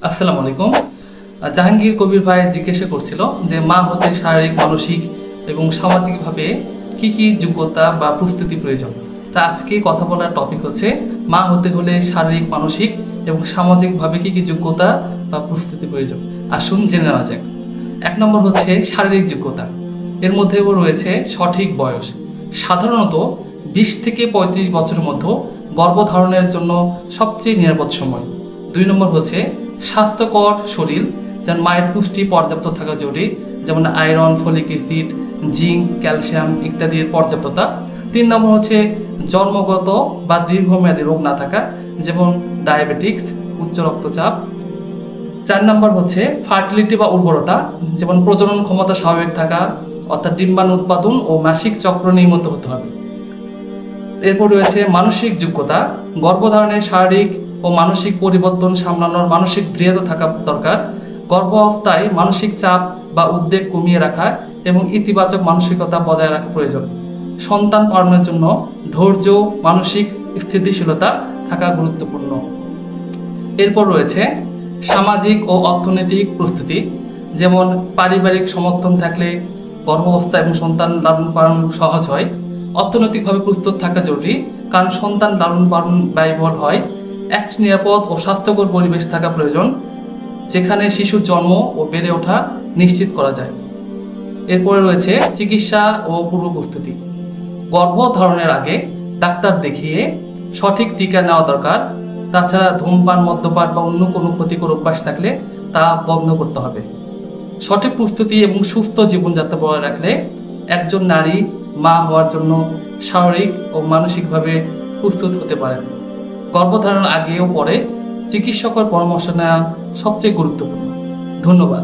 আসসালামু আলাইকুম। জাহাঙ্গীর কবির ভাই জিজ্ঞাসা করছিল যে মা হতে শারীরিক, মানসিক এবং সামাজিকভাবে কি কি যোগ্যতা বা প্রস্তুতি প্রয়োজন। তা আজকে কথা বলার টপিক হচ্ছে মা হতে হলে শারীরিক, মানসিক এবং সামাজিকভাবে কি কি যোগ্যতা বা প্রস্তুতি প্রয়োজন। আসুন জেনে নেওয়া যাক। 1 নম্বর হচ্ছে শারীরিক যোগ্যতা। এর মধ্যে রয়েছে সঠিক বয়স। সাধারণত 20 থেকে 35 বছরের মধ্যে গর্ভধারণের জন্য সবচেয়ে নিরাপদ সময়। 2 নম্বর হচ্ছে স্বাস্থ্যকর শরীর, যেমন মায়ের পুষ্টি পর্যাপ্ত থাকা জরুরি, যেমন iron, folic acid, zinc, calcium ইত্যাদির পর্যাপ্ততা। 3 নম্বর হচ্ছে জন্মগত বা দীর্ঘমেয়াদী রোগ না থাকা, যেমন ডায়াবেটিক্স, উচ্চ রক্তচাপ। 4 নম্বর হচ্ছে ফার্টিলিটি বা উর্বরতা, যেমন প্রজনন ক্ষমতা স্বাভাবিক থাকা, অর্থাৎ ডিম্বাণু উৎপাদন ও মাসিক চক্র নিয়মিত হতে হবে। এরপর রয়েছে মানসিক যোগ্যতা। গর্ভধারণের শারীরিক ও মানসিক পরিবর্তন সামলানোর মানসিক দৃঢ়তা থাকা দরকার। গর্ভাবস্থায় মানসিক চাপ বা উদ্বেগ কমিয়ে রাখা এবং ইতিবাচক মানসিকতা বজায় রাখা প্রয়োজন। সন্তান পালনের জন্য ধৈর্য, মানসিক স্থিতিশীলতা থাকা গুরুত্বপূর্ণ। এরপর রয়েছে সামাজিক ও অর্থনৈতিক প্রস্তুতি, যেমন পারিবারিক সমর্থন থাকলে গর্ভাবস্থা এবং সন্তান লালন পালন সহজ হয়। অর্থনৈতিকভাবে প্রস্তুত থাকা জরুরি, কারণ সন্তান লালন পালন ব্যয়বহুল হয়। একটি নিরাপদ ও স্বাস্থ্যকর পরিবেশ থাকা প্রয়োজন, যেখানে শিশুর জন্ম ও বেড়ে ওঠা নিশ্চিত করা যায়। এরপরে রয়েছে চিকিৎসা ও পূর্ব প্রস্তুতি। গর্ভধারণের আগে ডাক্তার দেখিয়ে সঠিক টিকা নেওয়া দরকার। তাছাড়া ধূমপান, মদ্যপান বা অন্য কোনো ক্ষতিকর অভ্যাস থাকলে তা বন্ধ করতে হবে। সঠিক প্রস্তুতি এবং সুস্থ জীবনযাত্রা বজায় রাখলে একজন নারী মা হওয়ার জন্য শারীরিক ও মানসিকভাবে প্রস্তুত হতে পারেন। গর্ভধারণ আগে ও পরে চিকিৎসকের পরামর্শ নেওয়া সবচেয়ে গুরুত্বপূর্ণ। ধন্যবাদ।